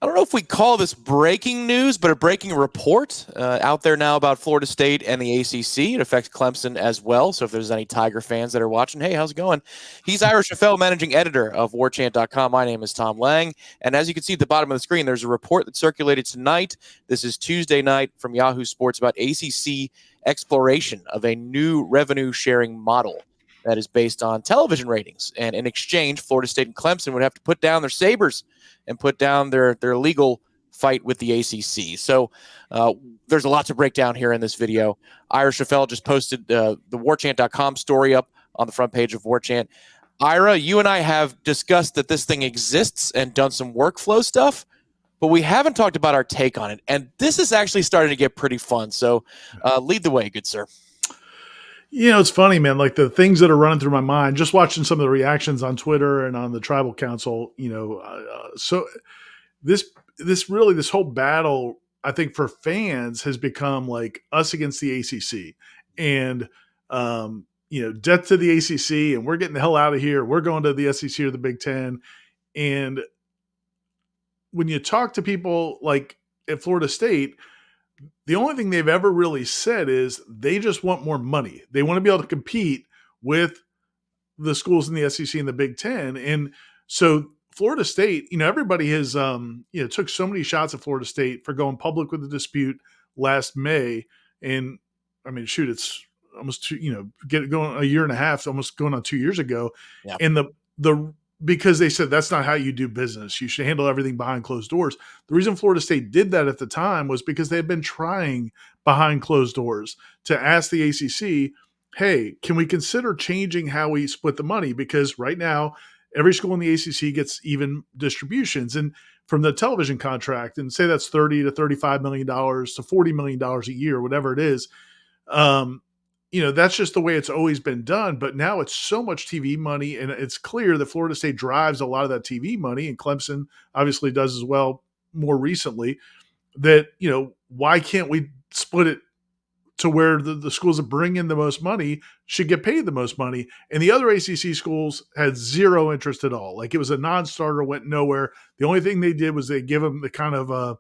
I don't know if we call this breaking news, but a breaking report out there now about Florida State and the ACC. It affects Clemson as well. So if there's any Tiger fans that are watching, hey, how's it going? He's Ira Schafel, managing editor of Warchant.com. My name is Tom Lang. And as you can see at the bottom of the screen, there's a report that circulated tonight. This is Tuesday night from Yahoo Sports about ACC exploration of a new revenue sharing model that is based on television ratings. And in exchange, Florida State and Clemson would have to put down their sabers and put down their legal fight with the ACC. So there's a lot to break down here in this video. Ira Schafel just posted the Warchant.com story up on the front page of Warchant. Ira, you and I have discussed that this thing exists and done some workflow stuff, but we haven't talked about our take on it. And this is actually starting to get pretty fun. So lead the way, good sir. You know, it's funny, man, like the things that are running through my mind, just watching some of the reactions on Twitter and on the tribal council, so this whole battle, I think for fans has become like us against the ACC and, death to the ACC and we're getting the hell out of here. We're going to the SEC or the Big Ten. And when you talk to people like at Florida State, the only thing they've ever really said is they just want more money. They want to be able to compete with the schools in the SEC and the Big Ten. And so Florida State, everybody has, took so many shots at Florida State for going public with the dispute last May. And I mean, shoot, it's almost going a year and a half, almost going on 2 years ago. Yeah. And because they said that's not how you do business. You should handle everything behind closed doors. The reason Florida State did that at the time was because they had been trying behind closed doors to ask the ACC, hey, can we consider changing how we split the money? Because right now, every school in the ACC gets even distributions. And from the television contract, and say that's $30 to $35 million to $40 million a year, whatever it is, that's just the way it's always been done. But now it's so much TV money, and it's clear that Florida State drives a lot of that TV money, and Clemson obviously does as well more recently, that, why can't we split it to where the schools that bring in the most money should get paid the most money? And the other ACC schools had zero interest at all. Like it was a non-starter, went nowhere. The only thing they did was they give them the kind of,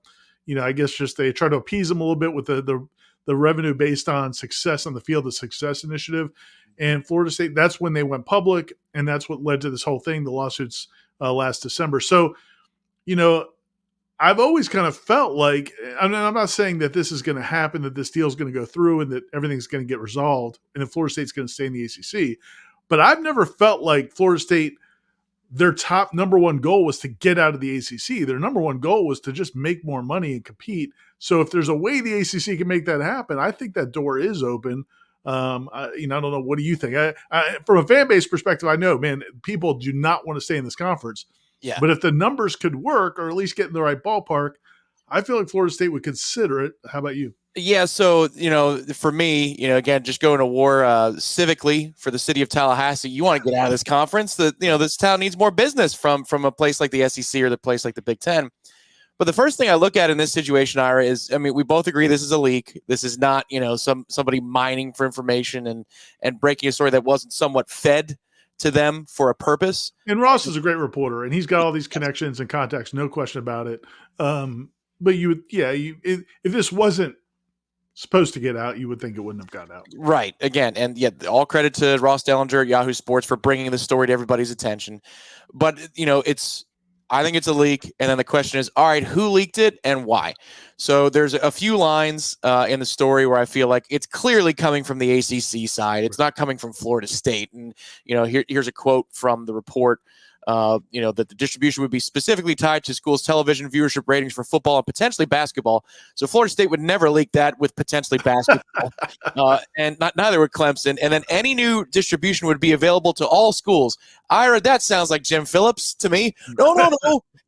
I guess just they try to appease them a little bit with the revenue based on success on the field, the success initiative. And Florida State, that's when they went public. And that's what led to this whole thing, the lawsuits last December. So, I've always kind of felt like, I'm not saying that this is going to happen, that this deal is going to go through and that everything's going to get resolved and that Florida State's going to stay in the ACC. But I've never felt like Florida State, their top number one goal was to get out of the ACC. Their number one goal was to just make more money and compete. So if there's a way the ACC can make that happen, I think that door is open. I don't know. What do you think? From a fan base perspective, I know, man, people do not want to stay in this conference. Yeah. But if the numbers could work or at least get in the right ballpark, I feel like Florida State would consider it. How about you? Yeah, so, for me, again, just going to war civically for the city of Tallahassee, you want to get out of this conference. This town needs more business from a place like the SEC or the place like the Big Ten. But the first thing I look at in this situation, Ira, is, we both agree this is a leak. This is not, somebody mining for information and breaking a story that wasn't somewhat fed to them for a purpose. And Ross is a great reporter, and he's got all these connections and contacts, no question about it. But if this wasn't supposed to get out, you would think it wouldn't have got out. Right. Again, and all credit to Ross Dellinger at Yahoo Sports for bringing the story to everybody's attention. But, I think it's a leak. And then the question is, all right, who leaked it and why? So there's a few lines in the story where I feel like it's clearly coming from the ACC side. It's not coming from Florida State. And, here's a quote from the report. That the distribution would be specifically tied to schools' television viewership ratings for football and potentially basketball. So Florida State would never leak that with potentially basketball, and neither would Clemson. And then any new distribution would be available to all schools. Ira, that sounds like Jim Phillips to me. No,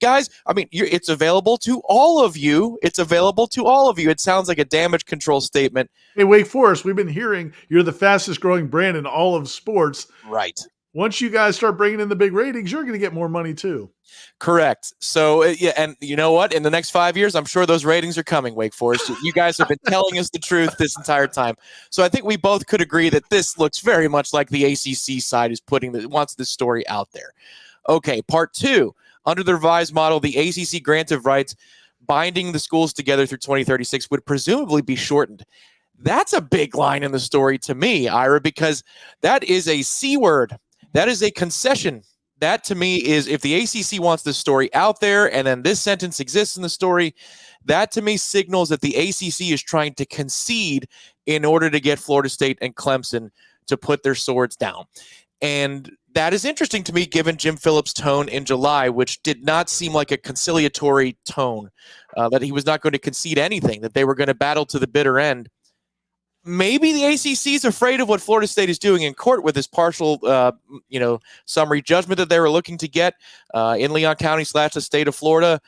guys. It's available to all of you. It's available to all of you. It sounds like a damage control statement. Hey, Wake Forest, we've been hearing you're the fastest growing brand in all of sports. Right. Once you guys start bringing in the big ratings, you're going to get more money too. Correct. So, and you know what? In the next 5 years, I'm sure those ratings are coming, Wake Forest. You guys have been telling us the truth this entire time. So I think we both could agree that this looks very much like the ACC side is wants this story out there. Okay, part two. Under the revised model, the ACC grant of rights binding the schools together through 2036 would presumably be shortened. That's a big line in the story to me, Ira, because that is a C word. That is a concession. That to me is, if the ACC wants this story out there and then this sentence exists in the story, that to me signals that the ACC is trying to concede in order to get Florida State and Clemson to put their swords down. And that is interesting to me, given Jim Phillips' tone in July, which did not seem like a conciliatory tone, that he was not going to concede anything, that they were going to battle to the bitter end. Maybe the ACC is afraid of what Florida State is doing in court with this partial, summary judgment that they were looking to get in Leon County / the state of Florida.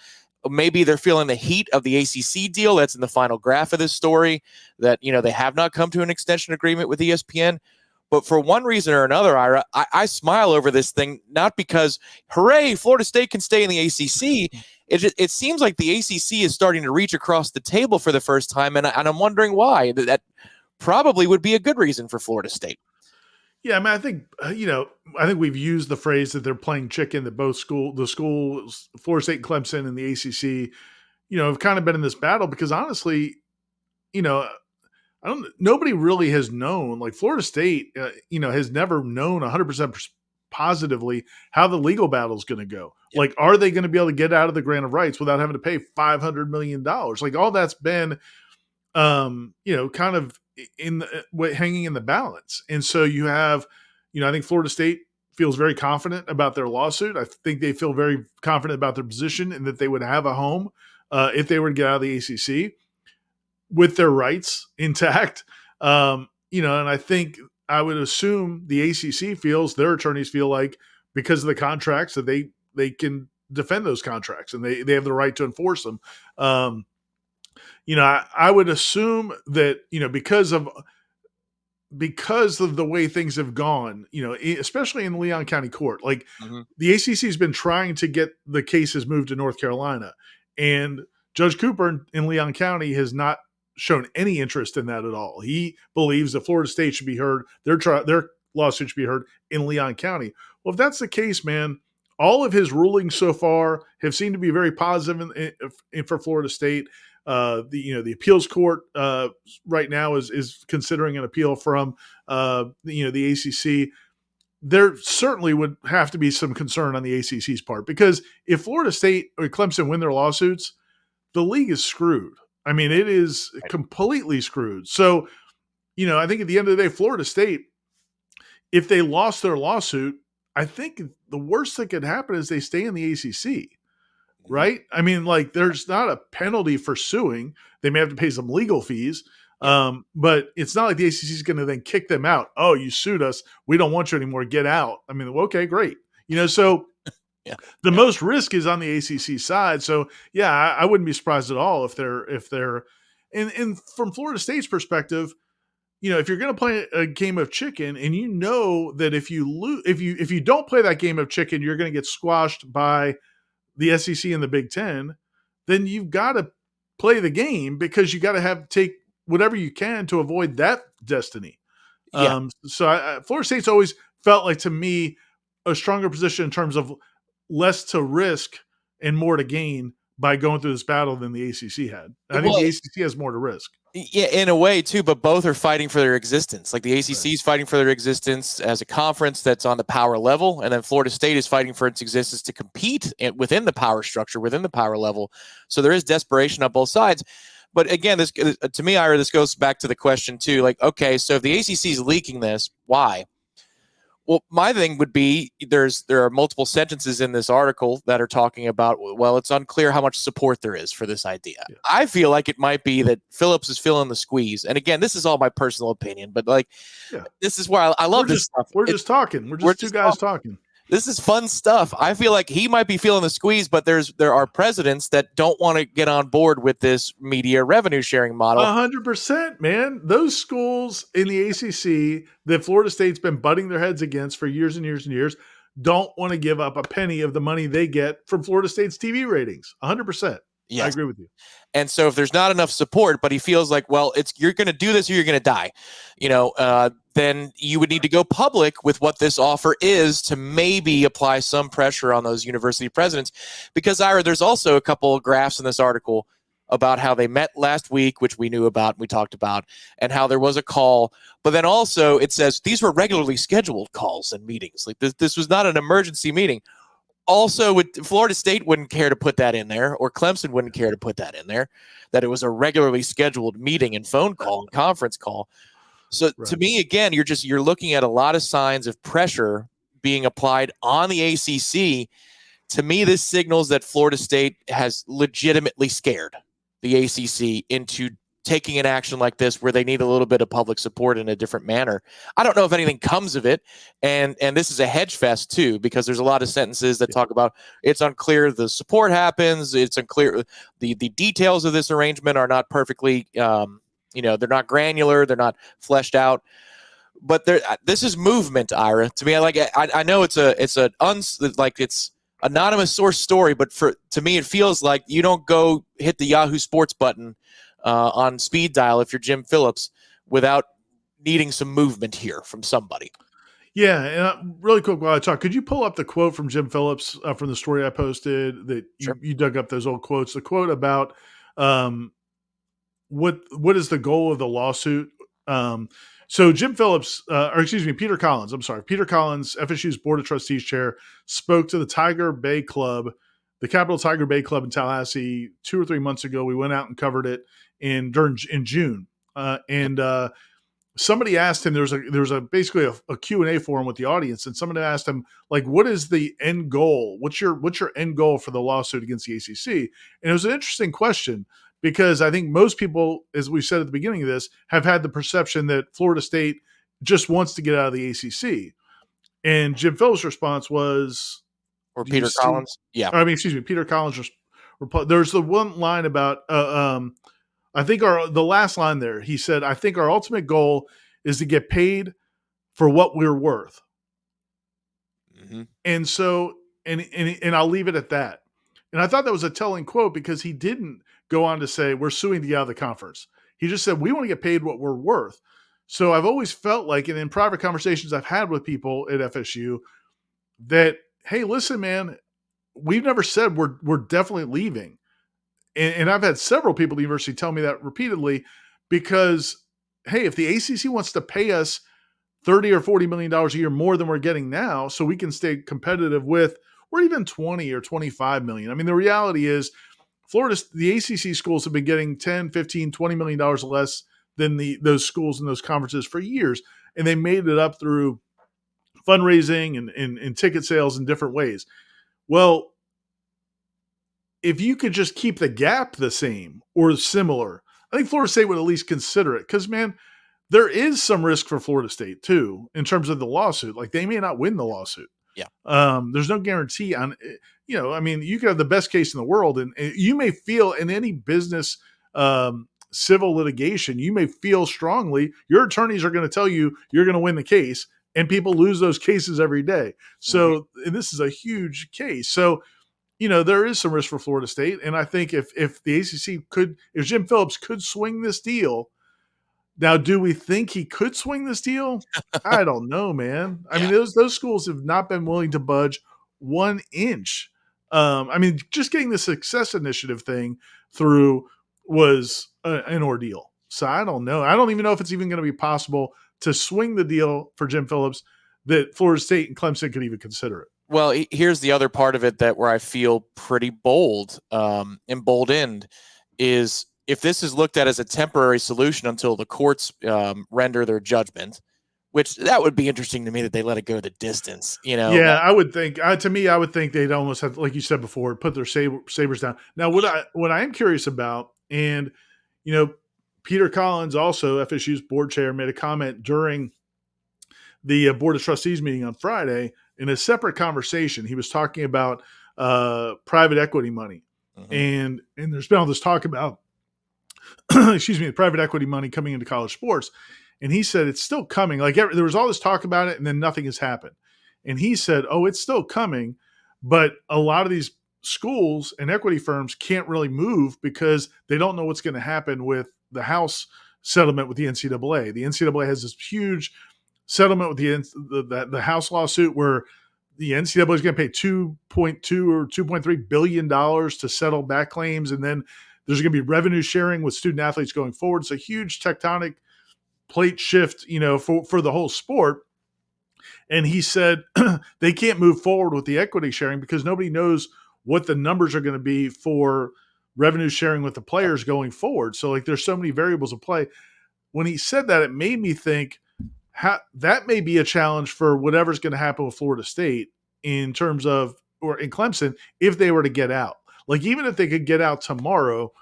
Maybe they're feeling the heat of the ACC deal that's in the final graph of this story, that, they have not come to an extension agreement with ESPN. But for one reason or another, Ira, I smile over this thing, not because, hooray, Florida State can stay in the ACC. It seems like the ACC is starting to reach across the table for the first time, and I'm wondering why. That probably would be a good reason for Florida State. Yeah, I mean, I think we've used the phrase that they're playing chicken, that both schools, Florida State and Clemson and the ACC, have kind of been in this battle because honestly, nobody really has known, like Florida State, has never known 100% positively how the legal battle is going to go. Yep. Like, are they going to be able to get out of the grant of rights without having to pay $500 million? Like, all that's been, kind of hanging in the balance. And so you have, I think Florida State feels very confident about their lawsuit. I think they feel very confident about their position and that they would have a home if they were to get out of the ACC with their rights intact. And I think I would assume the ACC feels, their attorneys feel like, because of the contracts, that they can defend those contracts and they have the right to enforce them. I would assume that, because of the way things have gone, especially in Leon County Court, like the ACC has been trying to get the cases moved to North Carolina, and Judge Cooper in Leon County has not shown any interest in that at all. He believes that Florida State should be heard, their lawsuit should be heard in Leon County. Well, if that's the case, man, all of his rulings so far have seemed to be very positive for Florida State. The appeals court right now is considering an appeal from the ACC. There certainly would have to be some concern on the ACC's part, because if Florida State or Clemson win their lawsuits, the league is screwed. I mean, it is completely screwed. So, I think at the end of the day, Florida State, if they lost their lawsuit, I think the worst that could happen is they stay in the ACC. Right? I mean, like, there's not a penalty for suing. They may have to pay some legal fees, but it's not like the ACC is going to then kick them out. Oh, you sued us, we don't want you anymore, get out. I mean, okay, great. So the most risk is on the ACC side. So yeah, I wouldn't be surprised at all if they're and from Florida State's perspective, if you're going to play a game of chicken, and that if you don't play that game of chicken, you're going to get squashed by the SEC and the Big Ten, then you've got to play the game, because you got to take whatever you can to avoid that destiny. Yeah. So Florida State's always felt like, to me, a stronger position in terms of less to risk and more to gain by going through this battle than the ACC had. I think the ACC has more to risk. Yeah, in a way too, but both are fighting for their existence. Like, the ACC is fighting for their existence as a conference that's on the power level, and then Florida State is fighting for its existence to compete within the power structure, within the power level. So there is desperation on both sides. But again, this, to me, Ira, this goes back to the question too. Like, okay, so if the ACC is leaking this, why? Well, my thing would be, there are multiple sentences in this article that are talking about, well, it's unclear how much support there is for this idea. Yeah. I feel like it might be that Phillips is feeling the squeeze. And again, this is all my personal opinion, but this is why I love this stuff. We're just talking. We're just two guys talking. This is fun stuff. I feel like he might be feeling the squeeze, but there are presidents that don't want to get on board with this media revenue sharing model. 100%, man. Those schools in the ACC that Florida State's been butting their heads against for years and years and years don't want to give up a penny of the money they get from Florida State's TV ratings. 100%. Yes. I agree with you. And so if there's not enough support, but he feels like, well, you're going to do this or you're going to die. then you would need to go public with what this offer is to maybe apply some pressure on those university presidents. Because, Ira, there's also a couple of graphs in this article about how they met last week, which we knew about, we talked about, and how there was a call. But then also it says these were regularly scheduled calls and meetings. Like this was not an emergency meeting. Also, Florida State wouldn't care to put that in there, or Clemson wouldn't care to put that in there, that it was a regularly scheduled meeting and phone call and conference call. So to me, again, you're looking at a lot of signs of pressure being applied on the ACC. To me, this signals that Florida State has legitimately scared the ACC into taking an action like this where they need a little bit of public support in a different manner. I don't know if anything comes of it. And this is a hedge fest too, because there's a lot of sentences that talk about it's unclear the support happens. It's unclear. The details of this arrangement are not perfectly, they're not granular. They're not fleshed out. But this is movement, Ira. To me, I know it's anonymous source story, but to me, it feels like you don't go hit the Yahoo Sports button on speed dial if you're Jim Phillips without needing some movement here from somebody. Yeah, and really quick while I talk, could you pull up the quote from Jim Phillips from the story I posted that you dug up those old quotes? The quote about what is the goal of the lawsuit? So Jim Phillips, Peter Collins, Peter Collins, FSU's Board of Trustees chair, spoke to the Tiger Bay Club, the Capital Tiger Bay Club in Tallahassee 2 or 3 months ago. We went out and covered it in June. Somebody asked him, there's basically a Q&A forum with the audience, and somebody asked him, like, what is the end goal? What's your end goal for the lawsuit against the ACC? And it was an interesting question, because I think most people, as we said at the beginning of this, have had the perception that Florida State just wants to get out of the ACC. And Jim Phillips' response was... Or Peter Collins? Yeah. Peter Collins' reply. There's the one line about, I think the last line there, he said, I think our ultimate goal is to get paid for what we're worth. Mm-hmm. And so, and I'll leave it at that. And I thought that was a telling quote, because he didn't go on to say, we're suing to get out of the conference. He just said, we want to get paid what we're worth. So I've always felt like, and in private conversations I've had with people at FSU, that, hey, listen, man, we've never said we're definitely leaving. And I've had several people at the university tell me that repeatedly, because, hey, if the ACC wants to pay us $30 or $40 million a year more than we're getting now, so we can stay competitive with, or even 20 or 25 million. I mean, the reality is the ACC schools have been getting 10, 15, $20 million less than those schools and those conferences for years. And they made it up through fundraising and ticket sales in different ways. Well, if you could just keep the gap the same or similar, I think Florida State would at least consider it. Because, man, there is some risk for Florida State, too, in terms of the lawsuit. Like, they may not win the lawsuit. Yeah. There's no guarantee on, I mean, you could have the best case in the world, and you may feel in any business civil litigation, you may feel strongly your attorneys are going to tell you you're going to win the case, and people lose those cases every day. So, and this is a huge case. So, there is some risk for Florida State. And I think if the ACC if Jim Phillips could swing this deal, now, do we think he could swing this deal? I don't know, man. I mean, those schools have not been willing to budge 1 inch. I mean, just getting the Success Initiative thing through was an ordeal. So I don't know. I don't even know if it's even going to be possible to swing the deal for Jim Phillips that Florida State and Clemson could even consider it. Well, here's the other part of it where I feel pretty bold, emboldened, is if this is looked at as a temporary solution until the courts render their judgment, which that would be interesting to me that they let it go the distance. Yeah, I would think. To me, I would think they'd almost have, like you said before, put their sabers down. Now, what I am curious about, and Peter Collins, also FSU's board chair, made a comment during the Board of Trustees meeting on Friday in a separate conversation. He was talking about private equity money, and there's been all this talk about the private equity money coming into college sports. And he said, it's still coming. Like, there was all this talk about it, and then nothing has happened. And he said, it's still coming, but a lot of these schools and equity firms can't really move because they don't know what's going to happen with the House settlement with the NCAA. The NCAA has this huge settlement with the House lawsuit where the NCAA is going to pay $2.2 or $2.3 billion to settle back claims. And then there's going to be revenue sharing with student athletes going forward. It's a huge tectonic plate shift, for the whole sport. And he said they can't move forward with the equity sharing because nobody knows what the numbers are going to be for revenue sharing with the players going forward. So like there's so many variables at play. When he said that, it made me think that may be a challenge for whatever's going to happen with Florida State in terms of, or in Clemson, if they were to get out. Like even if they could get out tomorrow,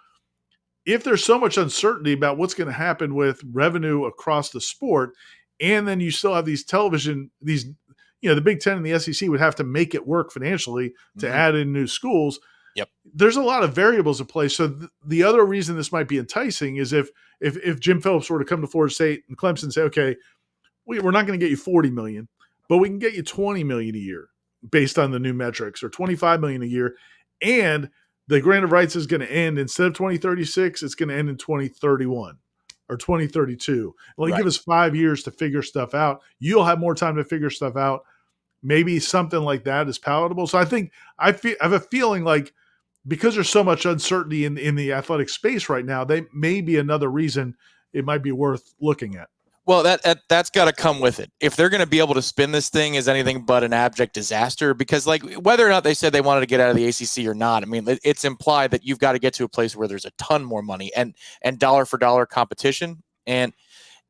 if there's so much uncertainty about what's going to happen with revenue across the sport, and then you still have these the Big Ten and the SEC would have to make it work financially to add in new schools. Yep. There's a lot of variables at play. So the other reason this might be enticing is if Jim Phillips were to come to Florida State and Clemson and say, okay, we're not going to get you $40 million, but we can get you $20 million a year based on the new metrics, or $25 million a year. And the grant of rights is going to end instead of 2036, it's going to end in 2031 or 2032. It'll give us 5 years to figure stuff out. You'll have more time to figure stuff out. Maybe something like that is palatable. So I have a feeling like because there's so much uncertainty in the athletic space right now, they may be another reason it might be worth looking at. Well, that's got to come with it. If they're going to be able to spin this thing as anything but an abject disaster, because like whether or not they said they wanted to get out of the ACC or not, I mean, it's implied that you've got to get to a place where there's a ton more money and dollar for dollar competition. And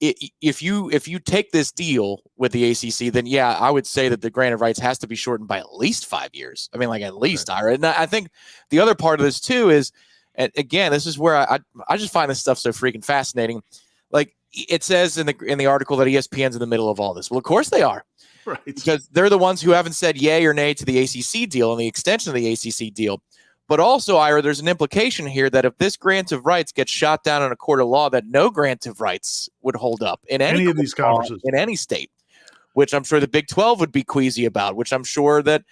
if you take this deal with the ACC, then yeah, I would say that the grant of rights has to be shortened by at least 5 years. I mean, like at least, Ira. And I think the other part of this too is, and again, this is where I just find this stuff so freaking fascinating. Like it says in the article that ESPN's in the middle of all this. Well, of course they are, right? Because they're the ones who haven't said yay or nay to the ACC deal and the extension of the ACC deal. But also, Ira, there's an implication here that if this grant of rights gets shot down in a court of law, that no grant of rights would hold up in any of these conferences in any state, which I'm sure the Big 12 would be queasy about, which I'm sure that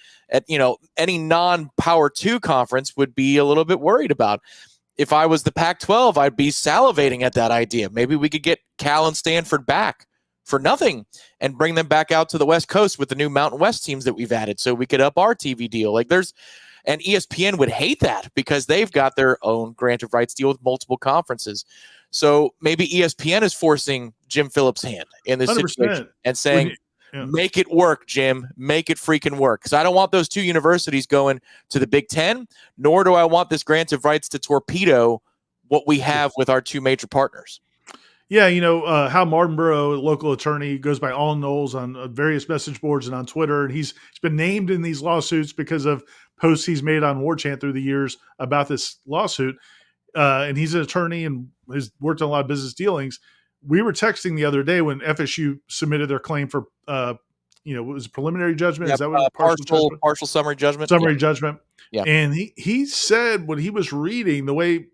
any non-Power 2 conference would be a little bit worried about. If I was the Pac-12, I'd be salivating at that idea. Maybe we could get Cal and Stanford back for nothing and bring them back out to the West Coast with the new Mountain West teams that we've added so we could up our TV deal. And ESPN would hate that because they've got their own grant of rights deal with multiple conferences. So maybe ESPN is forcing Jim Phillips' hand in this 100%. situation and saying, make it work, Jim. Make it freaking work. Because I don't want those two universities going to the Big Ten, nor do I want this grant of rights to torpedo what we have with our two major partners. Yeah, Hal Martinborough, local attorney, goes by All Noles on various message boards and on Twitter. And he's been named in these lawsuits because of posts he's made on Warchant through the years about this lawsuit. And he's an attorney and has worked on a lot of business dealings. We were texting the other day when FSU submitted their claim for, what was it, preliminary judgment? Yeah, is that what partial summary judgment? Summary judgment. Yeah. And he said when he was reading the way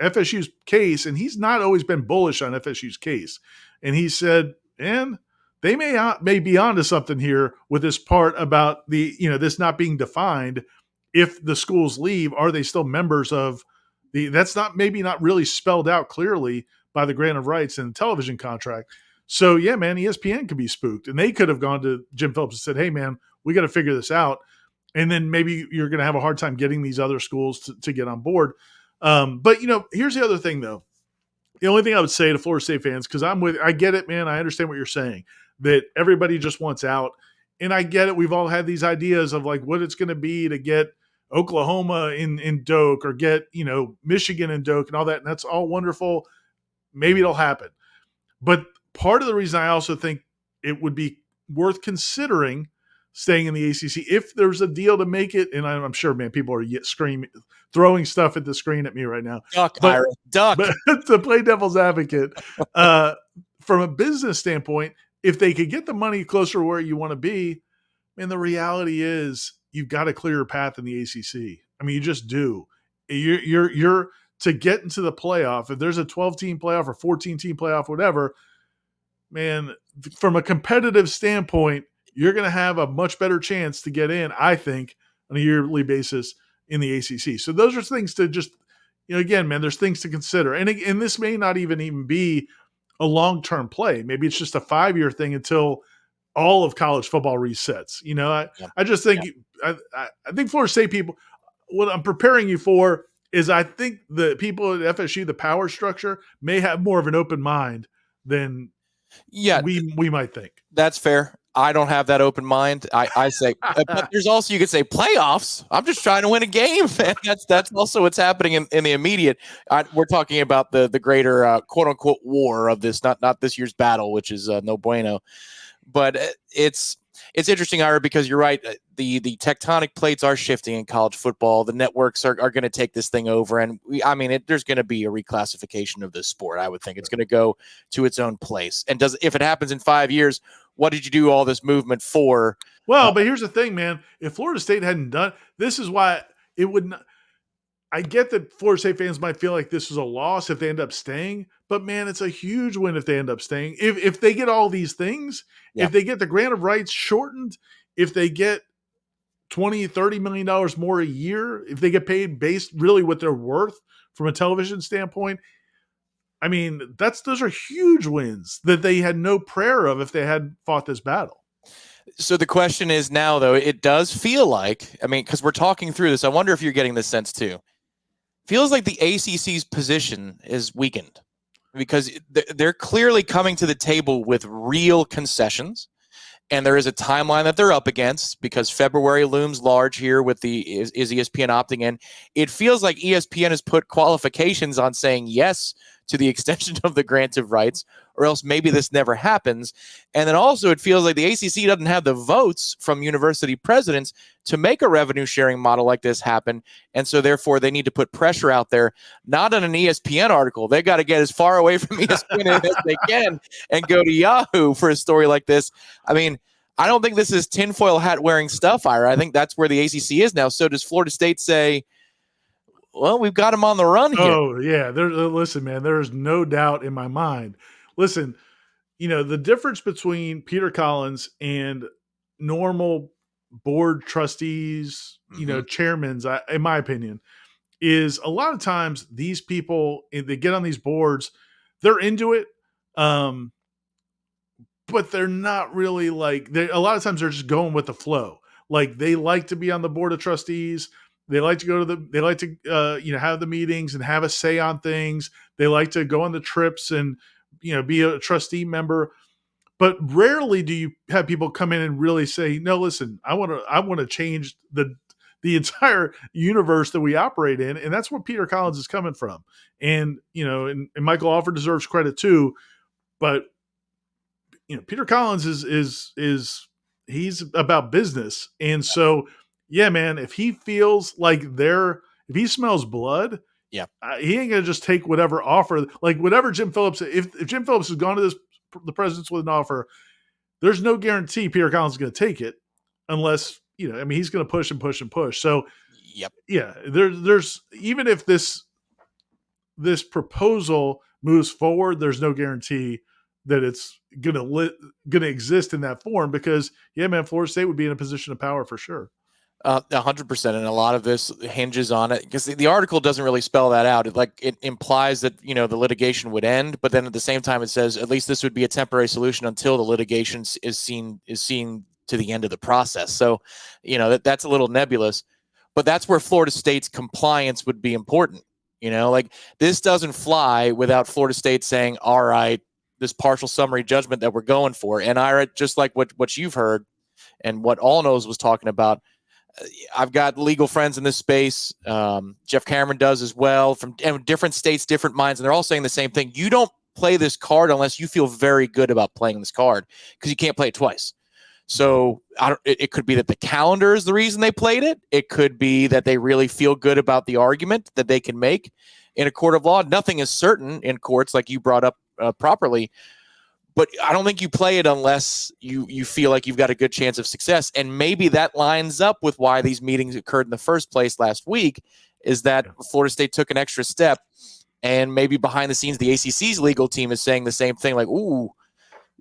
FSU's case, and he's not always been bullish on FSU's case, and he said, and they may be onto something here with this part about this not being defined. If the schools leave, are they still members of that's maybe not really spelled out clearly by the grant of rights and the television contract. So yeah, man, ESPN could be spooked, and they could have gone to Jim Phillips and said, hey man, we got to figure this out. And then maybe you're going to have a hard time getting these other schools to get on board. But here's the other thing though. The only thing I would say to Florida State fans, because I get it, man. I understand what you're saying, that everybody just wants out. And I get it. We've all had these ideas of like what it's going to be to get Oklahoma in Doak or get, Michigan in Doak and all that. And that's all wonderful. Maybe it'll happen. But part of the reason I also think it would be worth considering staying in the ACC if there's a deal to make it. And I'm sure, man, people are screaming, throwing stuff at the screen at me right now. Duck, Ira, duck. But to play devil's advocate, from a business standpoint, if they could get the money closer to where you want to be, man, the reality is you've got a clearer path in the ACC. I mean, you just do. You're to get into the playoff. If there's a 12-team playoff or 14-team playoff, whatever, man, from a competitive standpoint, you're going to have a much better chance to get in, I think, on a yearly basis in the ACC. So those are things to just, again, man, there's things to consider. And this may not even be a long-term play. Maybe it's just a 5-year thing until all of college football resets. Yeah. I just think I think Florida State people, what I'm preparing you for is I think the people at FSU, the power structure, may have more of an open mind than Yeah, we might think. that's fair. I don't have that open mind. I say, but there's also, you could say, playoffs. I'm just trying to win a game, and that's also what's happening in the immediate. We're talking about the greater quote unquote war of this, not this year's battle, which is no bueno. But it's interesting, Ira, because you're right. The tectonic plates are shifting in college football. The networks are going to take this thing over, and there's going to be a reclassification of this sport. I would think it's going to go to its own place. And if it happens in 5 years, what did you do all this movement for? Well, but here's the thing, man. If Florida State hadn't done this, is why it would not. I get that Florida State fans might feel like this was a loss if they end up staying, but man, it's a huge win if they end up staying. If they get all these things, if they get the grant of rights shortened, if they get $20-30 million more a year, if they get paid based really what they're worth from a television standpoint, those are huge wins that they had no prayer of if they hadn't fought this battle. So the question is now, though, it does feel like, because we're talking through this, I wonder if you're getting this sense too. Feels like the ACC's position is weakened because they're clearly coming to the table with real concessions. And there is a timeline that they're up against because February looms large here with is ESPN opting in. It feels like ESPN has put qualifications on saying yes to the extension of the grant of rights, or else maybe this never happens. And then also it feels like the ACC doesn't have the votes from university presidents to make a revenue sharing model like this happen. And so therefore they need to put pressure out there, not on an ESPN article. They got to get as far away from ESPN as they can and go to Yahoo for a story like this. I don't think this is tinfoil hat wearing stuff, Ira. I think that's where the ACC is now. So does Florida State say, well, we've got him on the run here? Oh, yeah. Listen, man, there is no doubt in my mind. Listen, the difference between Peter Collins and normal board trustees, chairmen, in my opinion, is a lot of times these people, they get on these boards, they're into it, but they're not really a lot of times they're just going with the flow. Like they like to be on the board of trustees. They like to go to have the meetings and have a say on things. They like to go on the trips and, be a trustee member. But rarely do you have people come in and really say, no, listen, I want to change the entire universe that we operate in. And that's where Peter Collins is coming from. And, and Michael Alford deserves credit too. But, Peter Collins is he's about business. And so, yeah, man, if he feels like if he smells blood, he ain't going to just take whatever offer, like whatever Jim Phillips, if Jim Phillips has gone to the presidents with an offer, there's no guarantee Peter Collins is going to take it unless, he's going to push and push and push. So, yeah, there's even if this proposal moves forward, there's no guarantee that it's going to exist in that form because, yeah, man, Florida State would be in a position of power for sure. 100%, and a lot of this hinges on it because the article doesn't really spell that out. It implies that the litigation would end, but then at the same time it says at least this would be a temporary solution until the litigation is seen to the end of the process. So that's a little nebulous, but that's where Florida State's compliance would be important. This doesn't fly without Florida State saying, all right, this partial summary judgment that we're going for. And Ira, just like what you've heard and what All Knows was talking about, I've got legal friends in this space. Jeff Cameron does as well, from different states, different minds, and they're all saying the same thing. You don't play this card unless you feel very good about playing this card because you can't play it twice. So it could be that the calendar is the reason they played it. It could be that they really feel good about the argument that they can make in a court of law. Nothing is certain in courts, like you brought up properly. But I don't think you play it unless you feel like you've got a good chance of success. And maybe that lines up with why these meetings occurred in the first place last week, is that Florida State took an extra step. And maybe behind the scenes, the ACC's legal team is saying the same thing, like, ooh,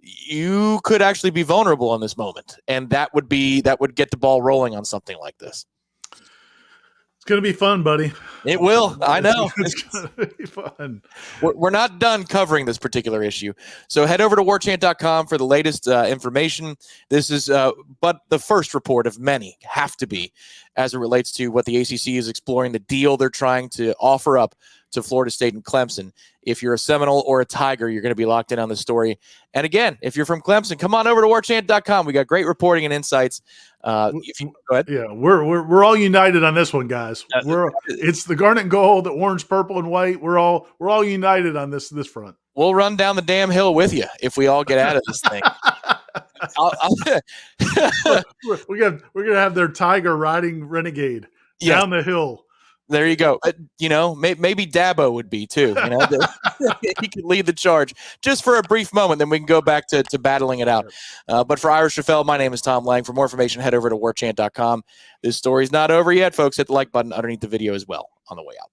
you could actually be vulnerable in this moment. And that would get the ball rolling on something like this. going to be fun, buddy. It will. I know. It's going to be fun. We're not done covering this particular issue. So head over to warchant.com for the latest information. This is but the first report of many, have to be, as it relates to what the ACC is exploring, the deal they're trying to offer up to Florida State and Clemson. If you're a Seminole or a Tiger, you're going to be locked in on the story. And again, if you're from Clemson, come on over to warchant.com. We got great reporting and insights. If you go ahead. Yeah, we're all united on this one, guys. It's the garnet and gold, the orange, purple, and white. We're all united on this front. We'll run down the damn hill with you if we all get out of this thing. We're gonna have their Tiger riding Renegade down the hill. There you go. Maybe Dabo would be too. He could lead the charge just for a brief moment, then we can go back to battling it out. But for Ira Schoffel, my name is Tom Lang. For more information, head over to warchant.com. This story's not over yet, folks. Hit the like button underneath the video as well on the way out.